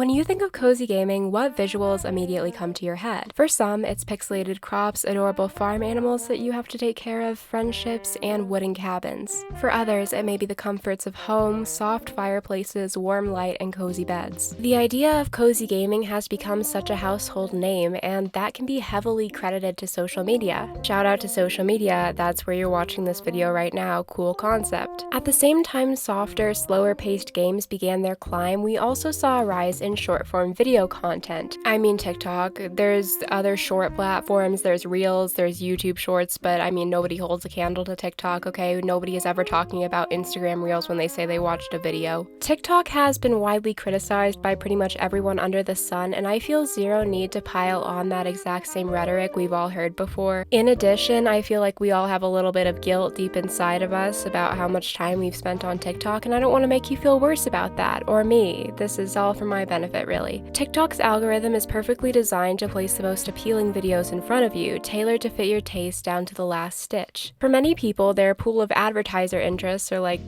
When you think of cozy gaming, what visuals immediately come to your head? For some, it's pixelated crops, adorable farm animals that you have to take care of, friendships, and wooden cabins. For others, it may be the comforts of home, soft fireplaces, warm light, and cozy beds. The idea of cozy gaming has become such a household name, and that can be heavily credited to social media. Shout out to social media, that's where you're watching this video right now, cool concept. At the same time softer, slower-paced games began their climb, we also saw a rise in short-form video content. I mean TikTok, there's other short platforms, there's Reels, there's YouTube Shorts, but I mean nobody holds a candle to TikTok, okay? Nobody is ever talking about Instagram Reels when they say they watched a video. TikTok has been widely criticized by pretty much everyone under the sun, and I feel zero need to pile on that exact same rhetoric we've all heard before. In addition, I feel like we all have a little bit of guilt deep inside of us about how much time we've spent on TikTok, and I don't want to make you feel worse about that, or me. This is all for my benefit, really. TikTok's algorithm is perfectly designed to place the most appealing videos in front of you, tailored to fit your taste down to the last stitch. For many people, their pool of advertiser interests, or like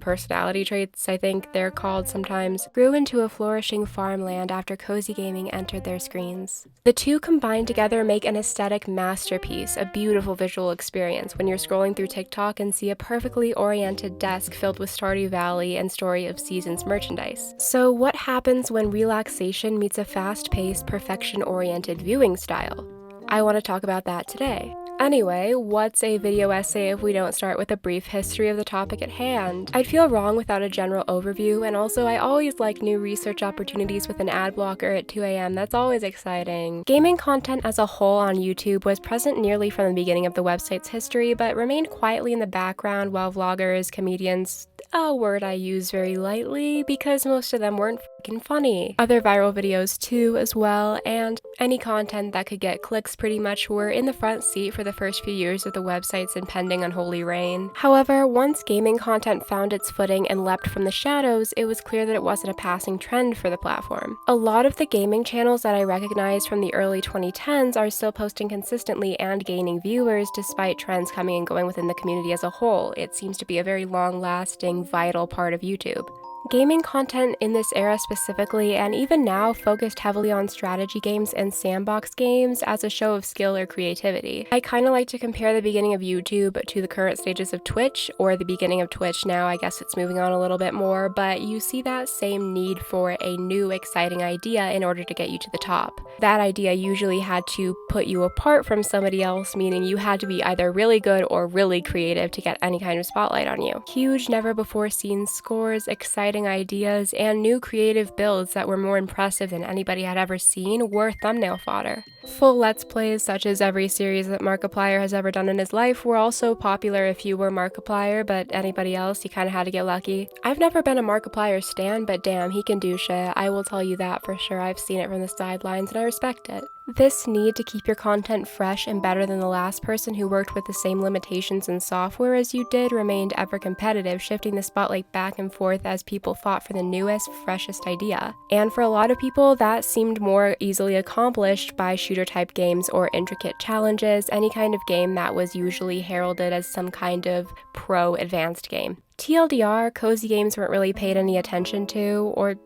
personality traits, I think they're called sometimes, grew into a flourishing farmland after cozy gaming entered their screens. The two combined together make an aesthetic masterpiece, a beautiful visual experience when you're scrolling through TikTok and see a perfectly oriented desk filled with Stardew Valley and Story of Seasons merchandise. So what happens when relaxation meets a fast-paced, perfection-oriented viewing style? I want to talk about that today. Anyway, what's a video essay if we don't start with a brief history of the topic at hand? I'd feel wrong without a general overview, and also I always like new research opportunities with an ad blocker at 2 a.m. That's always exciting. Gaming content as a whole on YouTube was present nearly from the beginning of the website's history, but remained quietly in the background while vloggers, comedians, a word I use very lightly because most of them weren't freaking funny. Other viral videos too as well, and any content that could get clicks pretty much were in the front seat for the first few years of the website's impending unholy reign. However, once gaming content found its footing and leapt from the shadows, it was clear that it wasn't a passing trend for the platform. A lot of the gaming channels that I recognized from the early 2010s are still posting consistently and gaining viewers despite trends coming and going within the community as a whole. It seems to be a very long-lasting, vital part of YouTube. Gaming content in this era specifically, and even now, focused heavily on strategy games and sandbox games as a show of skill or creativity. I kind of like to compare the beginning of YouTube to the current stages of Twitch, or the beginning of Twitch now. I guess it's moving on a little bit more, but you see that same need for a new, exciting idea in order to get you to the top. That idea usually had to put you apart from somebody else, meaning you had to be either really good or really creative to get any kind of spotlight on you. Huge, never-before-seen scores, exciting ideas, and new creative builds that were more impressive than anybody had ever seen were thumbnail fodder. Full Let's Plays, such as every series that Markiplier has ever done in his life, were also popular if you were Markiplier, but anybody else, you kinda had to get lucky. I've never been a Markiplier stan, but damn, he can do shit. I will tell you that for sure. I've seen it from the sidelines, and I respect it. This need to keep your content fresh and better than the last person who worked with the same limitations and software as you did remained ever competitive, shifting the spotlight back and forth as people fought for the newest, freshest idea. And for a lot of people, that seemed more easily accomplished by shooter-type games or intricate challenges, any kind of game that was usually heralded as some kind of pro-advanced game. TLDR, cozy games weren't really paid any attention to, or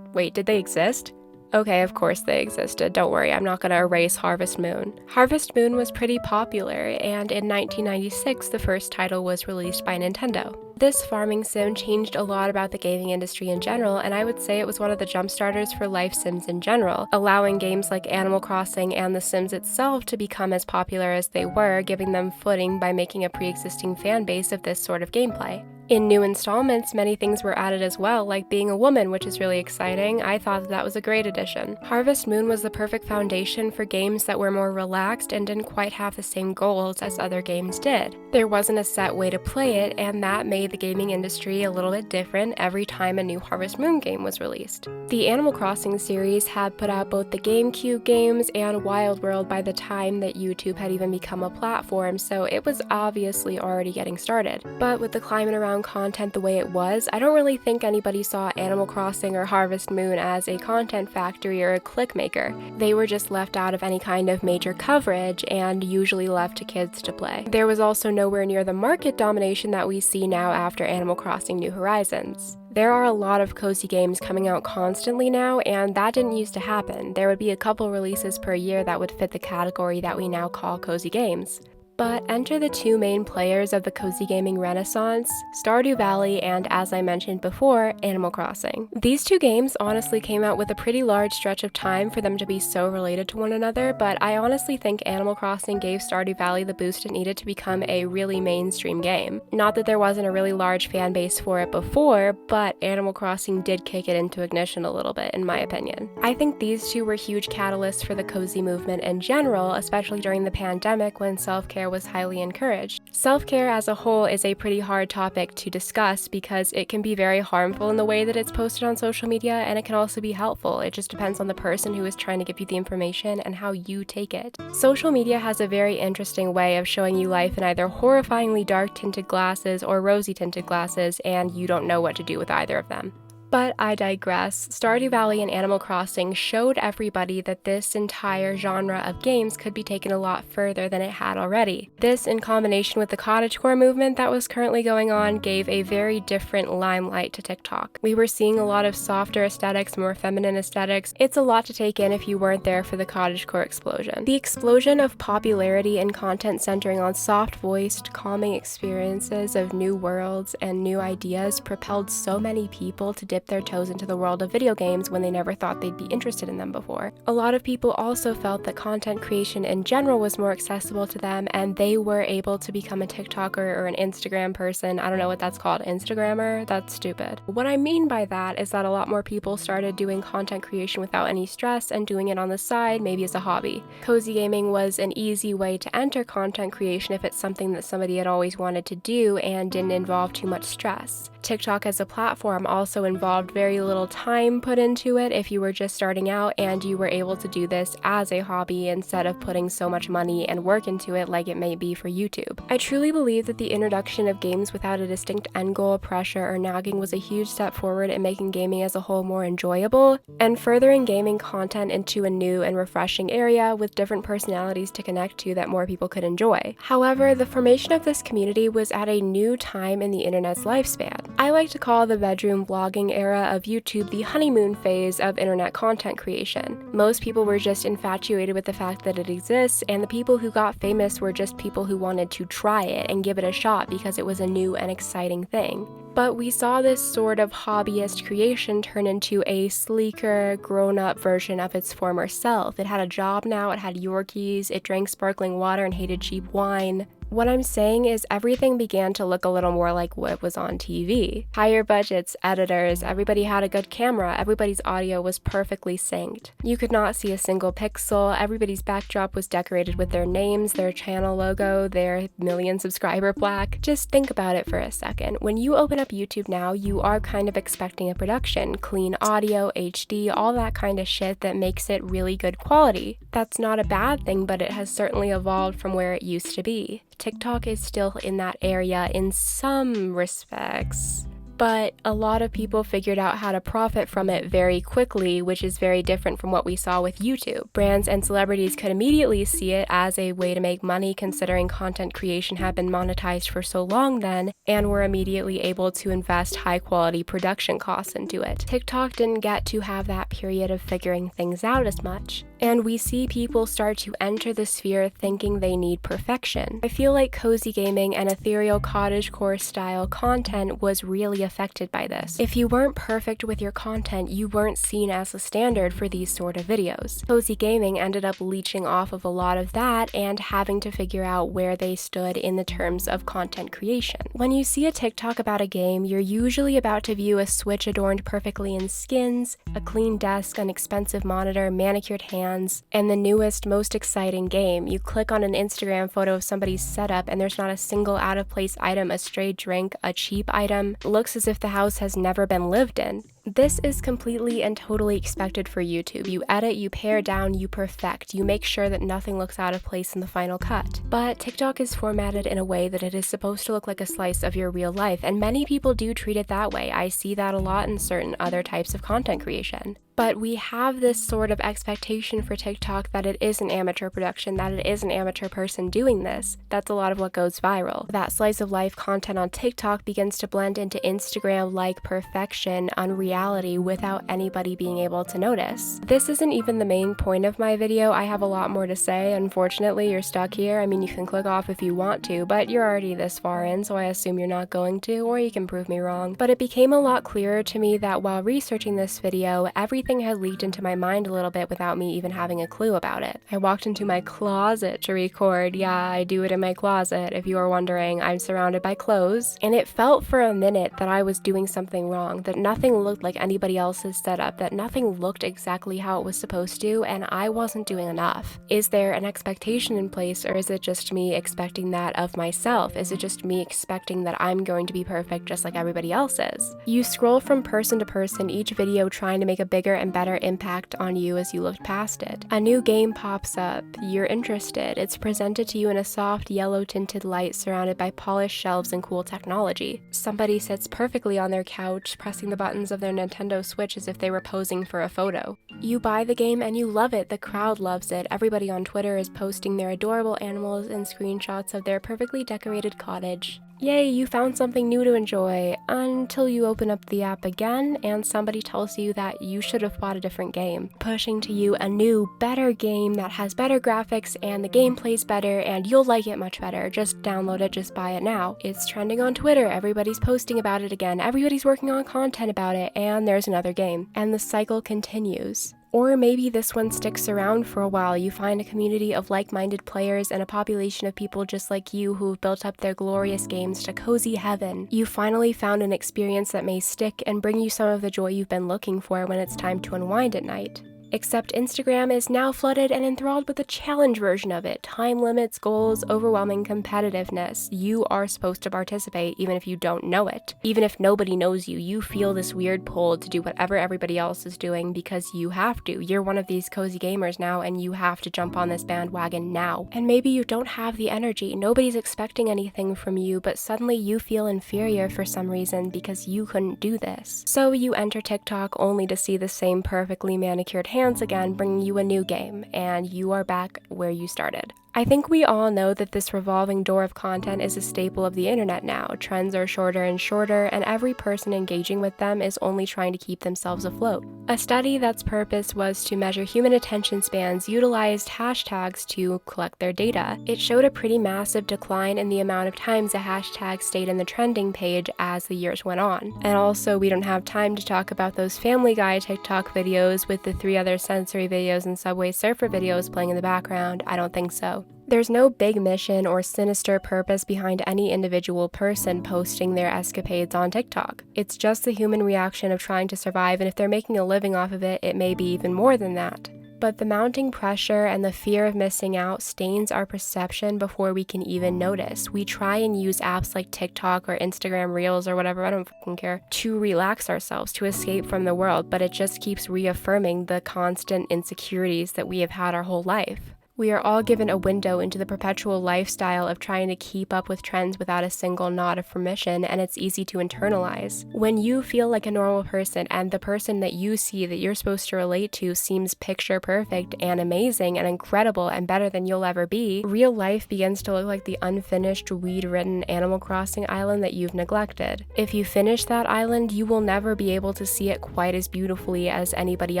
wait, did they exist? Okay, of course they existed. Don't worry, I'm not gonna erase Harvest Moon. Harvest Moon was pretty popular, and in 1996, the first title was released by Nintendo. This farming sim changed a lot about the gaming industry in general, and I would say it was one of the jumpstarters for life sims in general, allowing games like Animal Crossing and The Sims itself to become as popular as they were, giving them footing by making a pre-existing fan base of this sort of gameplay. In new installments, many things were added as well, like being a woman, which is really exciting. I thought that was a great addition. Harvest Moon was the perfect foundation for games that were more relaxed and didn't quite have the same goals as other games did. There wasn't a set way to play it, and that made the gaming industry a little bit different every time a new Harvest Moon game was released. The Animal Crossing series had put out both the GameCube games and Wild World by the time that YouTube had even become a platform, so it was obviously already getting started. But with the climate around content the way it was, I don't really think anybody saw Animal Crossing or Harvest Moon as a content factory or a click maker. They were just left out of any kind of major coverage and usually left to kids to play. There was also nowhere near the market domination that we see now after Animal Crossing New Horizons. There are a lot of cozy games coming out constantly now, and that didn't used to happen. There would be a couple releases per year that would fit the category that we now call cozy games. But enter the two main players of the cozy gaming renaissance, Stardew Valley and, as I mentioned before, Animal Crossing. These two games honestly came out with a pretty large stretch of time for them to be so related to one another, but I honestly think Animal Crossing gave Stardew Valley the boost it needed to become a really mainstream game. Not that there wasn't a really large fan base for it before, but Animal Crossing did kick it into ignition a little bit, in my opinion. I think these two were huge catalysts for the cozy movement in general, especially during the pandemic when self-care was highly encouraged. Self-care as a whole is a pretty hard topic to discuss because it can be very harmful in the way that it's posted on social media, and it can also be helpful. It just depends on the person who is trying to give you the information and how you take it. Social media has a very interesting way of showing you life in either horrifyingly dark tinted glasses or rosy tinted glasses, and you don't know what to do with either of them. But I digress. Stardew Valley and Animal Crossing showed everybody that this entire genre of games could be taken a lot further than it had already. This, in combination with the cottagecore movement that was currently going on, gave a very different limelight to TikTok. We were seeing a lot of softer aesthetics, more feminine aesthetics. It's a lot to take in if you weren't there for the cottagecore explosion. The explosion of popularity and content centering on soft-voiced, calming experiences of new worlds and new ideas propelled so many people to dip their toes into the world of video games when they never thought they'd be interested in them before. A lot of people also felt that content creation in general was more accessible to them, and they were able to become a TikToker or an Instagram person. I don't know what that's called, Instagrammer? That's stupid. What I mean by that is that a lot more people started doing content creation without any stress and doing it on the side, maybe as a hobby. Cozy gaming was an easy way to enter content creation if it's something that somebody had always wanted to do and didn't involve too much stress. TikTok as a platform also involved very little time put into it if you were just starting out, and you were able to do this as a hobby instead of putting so much money and work into it like it may be for YouTube. I truly believe that the introduction of games without a distinct end goal, pressure, or nagging was a huge step forward in making gaming as a whole more enjoyable and furthering gaming content into a new and refreshing area with different personalities to connect to that more people could enjoy. However, the formation of this community was at a new time in the internet's lifespan. I like to call the bedroom vlogging era of YouTube the honeymoon phase of internet content creation. Most people were just infatuated with the fact that it exists, and the people who got famous were just people who wanted to try it and give it a shot because it was a new and exciting thing. But we saw this sort of hobbyist creation turn into a sleeker, grown-up version of its former self. It had a job now, it had Yorkies, it drank sparkling water and hated cheap wine. What I'm saying is everything began to look a little more like what was on TV. Higher budgets, editors, everybody had a good camera, everybody's audio was perfectly synced. You could not see a single pixel, everybody's backdrop was decorated with their names, their channel logo, their million subscriber plaque. Just think about it for a second. When you open up YouTube now, you are kind of expecting a production, clean audio, HD, all that kind of shit that makes it really good quality. That's not a bad thing, but it has certainly evolved from where it used to be. TikTok is still in that area in some respects, but a lot of people figured out how to profit from it very quickly, which is very different from what we saw with YouTube. Brands and celebrities could immediately see it as a way to make money, considering content creation had been monetized for so long then, and were immediately able to invest high-quality production costs into it. TikTok didn't get to have that period of figuring things out as much. And we see people start to enter the sphere thinking they need perfection. I feel like cozy gaming and ethereal cottagecore style content was really affected by this. If you weren't perfect with your content, you weren't seen as a standard for these sort of videos. Cozy gaming ended up leeching off of a lot of that and having to figure out where they stood in the terms of content creation. When you see a TikTok about a game, you're usually about to view a Switch adorned perfectly in skins, a clean desk, an expensive monitor, manicured hands, and the newest, most exciting game. You click on an Instagram photo of somebody's setup and there's not a single out-of-place item, a stray drink, a cheap item. It looks as if the house has never been lived in. This is completely and totally expected for YouTube. You edit, you pare down, you perfect, you make sure that nothing looks out of place in the final cut. But TikTok is formatted in a way that it is supposed to look like a slice of your real life, and many people do treat it that way. I see that a lot in certain other types of content creation. But we have this sort of expectation for TikTok that it is an amateur production, that it is an amateur person doing this. That's a lot of what goes viral. That slice of life content on TikTok begins to blend into Instagram-like perfection, unreality, without anybody being able to notice. This isn't even the main point of my video. I have a lot more to say. Unfortunately, you're stuck here. I mean, you can click off if you want to, but you're already this far in, so I assume you're not going to, or you can prove me wrong. But it became a lot clearer to me that while researching this video, everything had leaked into my mind a little bit without me even having a clue about it. I walked into my closet to record. Yeah, I do it in my closet. If you are wondering, I'm surrounded by clothes, and it felt for a minute that I was doing something wrong, that nothing looked like anybody else's setup, that nothing looked exactly how it was supposed to, and I wasn't doing enough. Is there an expectation in place, or is it just me expecting that of myself? Is it just me expecting that I'm going to be perfect just like everybody else is? You scroll from person to person, each video trying to make a bigger and better impact on you as you looked past it. A new game pops up, you're interested, it's presented to you in a soft yellow tinted light surrounded by polished shelves and cool technology. Somebody sits perfectly on their couch, pressing the buttons of their Nintendo Switch as if they were posing for a photo. You buy the game and you love it, the crowd loves it, everybody on Twitter is posting their adorable animals and screenshots of their perfectly decorated cottage. Yay, you found something new to enjoy, until you open up the app again and somebody tells you that you should have bought a different game, pushing to you a new, better game that has better graphics and the gameplay's better and you'll like it much better. Just download it, just buy it now. It's trending on Twitter, everybody's posting about it again, everybody's working on content about it, and there's another game. And the cycle continues. Or maybe this one sticks around for a while. You find a community of like-minded players and a population of people just like you who've built up their glorious games to cozy heaven. You finally found an experience that may stick and bring you some of the joy you've been looking for when it's time to unwind at night. Except Instagram is now flooded and enthralled with the challenge version of it. Time limits, goals, overwhelming competitiveness. You are supposed to participate even if you don't know it. Even if nobody knows you, you feel this weird pull to do whatever everybody else is doing because you have to. You're one of these cozy gamers now and you have to jump on this bandwagon now. And maybe you don't have the energy. Nobody's expecting anything from you, but suddenly you feel inferior for some reason because you couldn't do this. So you enter TikTok only to see the same perfectly manicured hands again, bringing you a new game, and you are back where you started. I think we all know that this revolving door of content is a staple of the internet now. Trends are shorter and shorter, and every person engaging with them is only trying to keep themselves afloat. A study that's purpose was to measure human attention spans utilized hashtags to collect their data. It showed a pretty massive decline in the amount of times a hashtag stayed in the trending page as the years went on. And also, we don't have time to talk about those Family Guy TikTok videos with the 3 other sensory videos and Subway Surfer videos playing in the background. I don't think so. There's no big mission or sinister purpose behind any individual person posting their escapades on TikTok. It's just the human reaction of trying to survive, and if they're making a living off of it, it may be even more than that. But the mounting pressure and the fear of missing out stains our perception before we can even notice. We try and use apps like TikTok or Instagram Reels or whatever, I don't fucking care, to relax ourselves, to escape from the world, but it just keeps reaffirming the constant insecurities that we have had our whole life. We are all given a window into the perpetual lifestyle of trying to keep up with trends without a single nod of permission, and it's easy to internalize. When you feel like a normal person and the person that you see that you're supposed to relate to seems picture perfect and amazing and incredible and better than you'll ever be, real life begins to look like the unfinished, weed-ridden Animal Crossing island that you've neglected. If you finish that island, you will never be able to see it quite as beautifully as anybody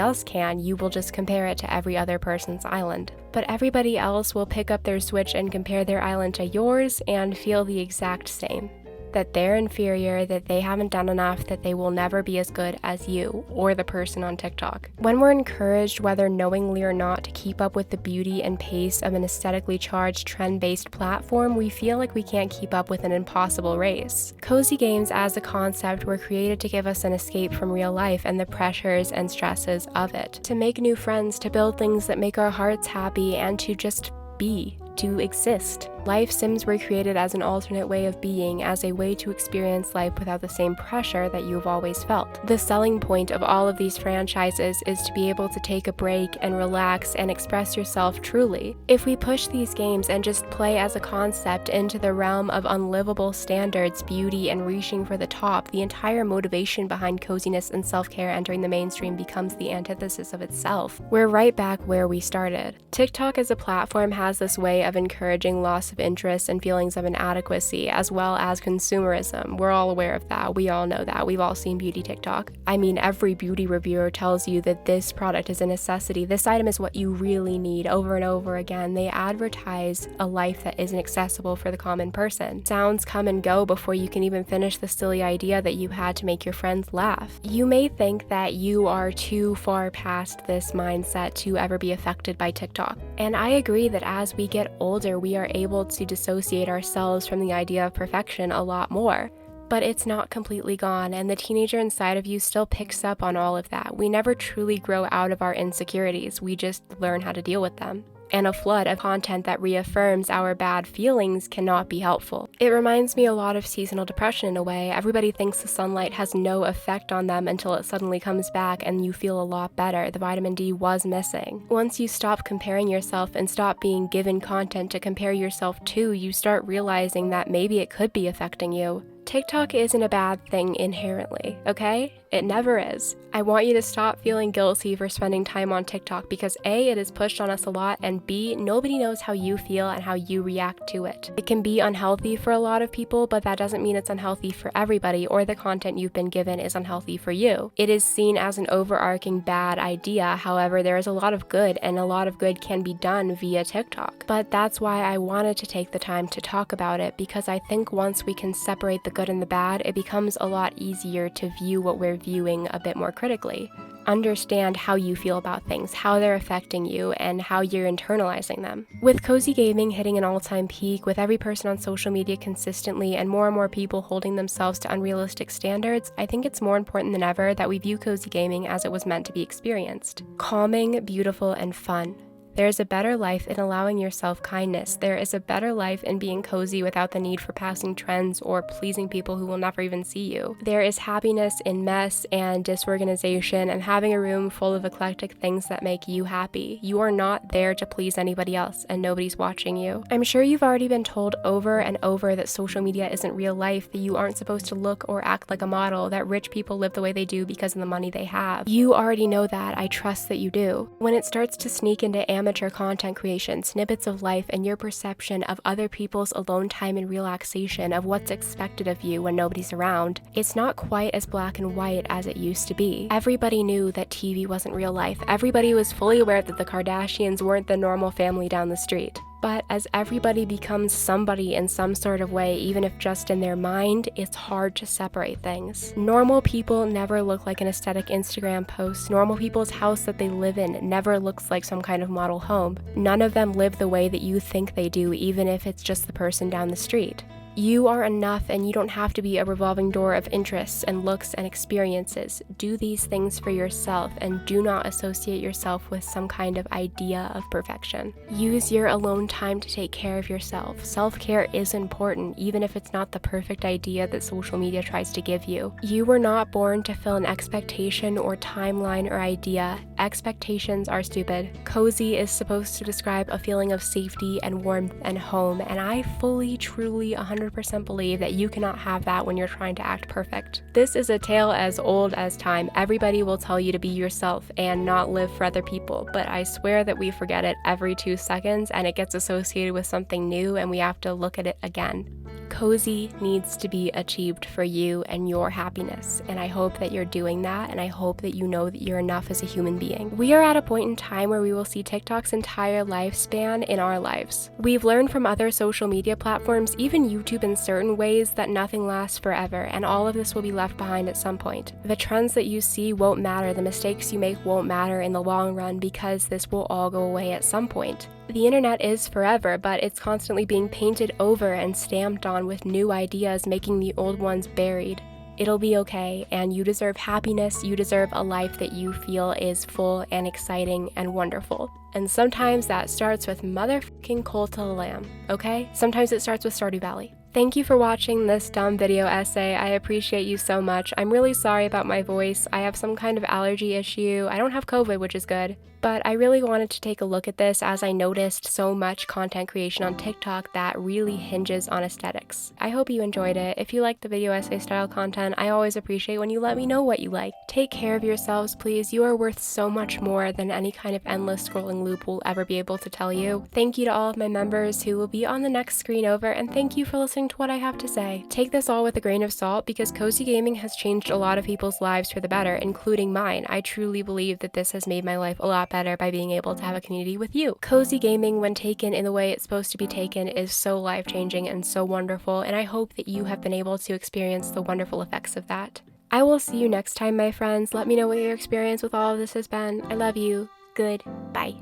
else can. You will just compare it to every other person's island. But everybody else will pick up their Switch and compare their island to yours and feel the exact same. That they're inferior, that they haven't done enough, that they will never be as good as you or the person on TikTok. When we're encouraged, whether knowingly or not, to keep up with the beauty and pace of an aesthetically charged, trend-based platform, we feel like we can't keep up with an impossible race. Cozy games as a concept were created to give us an escape from real life and the pressures and stresses of it. To make new friends, to build things that make our hearts happy, and to just be, to exist. Life sims were created as an alternate way of being, as a way to experience life without the same pressure that you've always felt. The selling point of all of these franchises is to be able to take a break and relax and express yourself truly. If we push these games and just play as a concept into the realm of unlivable standards, beauty, and reaching for the top, the entire motivation behind coziness and self-care entering the mainstream becomes the antithesis of itself. We're right back where we started. TikTok as a platform has this way of encouraging loss of interest and feelings of inadequacy, as well as consumerism. We're all aware of that. We all know that. We've all seen beauty TikTok. I mean, every beauty reviewer tells you that this product is a necessity. This item is what you really need over and over again. They advertise a life that isn't accessible for the common person. Sounds come and go before you can even finish the silly idea that you had to make your friends laugh. You may think that you are too far past this mindset to ever be affected by TikTok. And I agree that as we get older, we are able to dissociate ourselves from the idea of perfection a lot more. But it's not completely gone, and the teenager inside of you still picks up on all of that. We never truly grow out of our insecurities, we just learn how to deal with them. And a flood of content that reaffirms our bad feelings cannot be helpful. It reminds me a lot of seasonal depression in a way. Everybody thinks the sunlight has no effect on them until it suddenly comes back and you feel a lot better. The vitamin D was missing. Once you stop comparing yourself and stop being given content to compare yourself to, you start realizing that maybe it could be affecting you. TikTok isn't a bad thing inherently, okay? It never is. I want you to stop feeling guilty for spending time on TikTok because A, it is pushed on us a lot, and B, nobody knows how you feel and how you react to it. It can be unhealthy for a lot of people, but that doesn't mean it's unhealthy for everybody or the content you've been given is unhealthy for you. It is seen as an overarching bad idea, however, there is a lot of good, and a lot of good can be done via TikTok. But that's why I wanted to take the time to talk about it, because I think once we can separate the good and the bad, it becomes a lot easier to view what we're viewing a bit more critically. Understand how you feel about things, how they're affecting you, and how you're internalizing them. With cozy gaming hitting an all-time peak, with every person on social media consistently, and more people holding themselves to unrealistic standards, I think it's more important than ever that we view cozy gaming as it was meant to be experienced. Calming, beautiful, and fun. There is a better life in allowing yourself kindness. There is a better life in being cozy without the need for passing trends or pleasing people who will never even see you. There is happiness in mess and disorganization and having a room full of eclectic things that make you happy. You are not there to please anybody else, and nobody's watching you. I'm sure you've already been told over and over that social media isn't real life, that you aren't supposed to look or act like a model, that rich people live the way they do because of the money they have. You already know that. I trust that you do. When it starts to sneak into amateur content creation, snippets of life, and your perception of other people's alone time and relaxation, of what's expected of you when nobody's around, it's not quite as black and white as it used to be. Everybody knew that TV wasn't real life. Everybody was fully aware that the Kardashians weren't the normal family down the street. But as everybody becomes somebody in some sort of way, even if just in their mind, it's hard to separate things. Normal people never look like an aesthetic Instagram post. Normal people's house that they live in never looks like some kind of model home. None of them live the way that you think they do, even if it's just the person down the street. You are enough, and you don't have to be a revolving door of interests and looks and experiences. Do these things for yourself, and do not associate yourself with some kind of idea of perfection. Use your alone time to take care of yourself. Self-care is important, even if it's not the perfect idea that social media tries to give you. You were not born to fill an expectation or timeline or idea. Expectations are stupid. Cozy is supposed to describe a feeling of safety and warmth and home, and I fully, truly, 100% believe that you cannot have that when you're trying to act perfect. This is a tale as old as time. Everybody will tell you to be yourself and not live for other people, but I swear that we forget it every 2 seconds and it gets associated with something new and we have to look at it again. Cozy needs to be achieved for you and your happiness, and I hope that you're doing that, and I hope that you know that you're enough as a human being. We are at a point in time where we will see TikTok's entire lifespan in our lives. We've learned from other social media platforms, even YouTube in certain ways, that nothing lasts forever, and all of this will be left behind at some point. The trends that you see won't matter, the mistakes you make won't matter in the long run, because this will all go away at some point. The internet is forever, but it's constantly being painted over and stamped on with new ideas, making the old ones buried. It'll be okay, and you deserve happiness. You deserve a life that you feel is full and exciting and wonderful. And sometimes that starts with motherfucking Cult of the Lamb, okay? Sometimes it starts with Stardew Valley. Thank you for watching this dumb video essay. I appreciate you so much. I'm really sorry about my voice. I have some kind of allergy issue. I don't have COVID, which is good. But I really wanted to take a look at this as I noticed so much content creation on TikTok that really hinges on aesthetics. I hope you enjoyed it. If you like the video essay style content, I always appreciate when you let me know what you like. Take care of yourselves, please. You are worth so much more than any kind of endless scrolling loop will ever be able to tell you. Thank you to all of my members who will be on the next screen over, and thank you for listening to what I have to say. Take this all with a grain of salt because cozy gaming has changed a lot of people's lives for the better, including mine. I truly believe that this has made my life a lot better by being able to have a community with you. Cozy gaming, when taken in the way it's supposed to be taken, is so life-changing and so wonderful, and I hope that you have been able to experience the wonderful effects of that. I will see you next time, my friends. Let me know what your experience with all of this has been. I love you. Goodbye.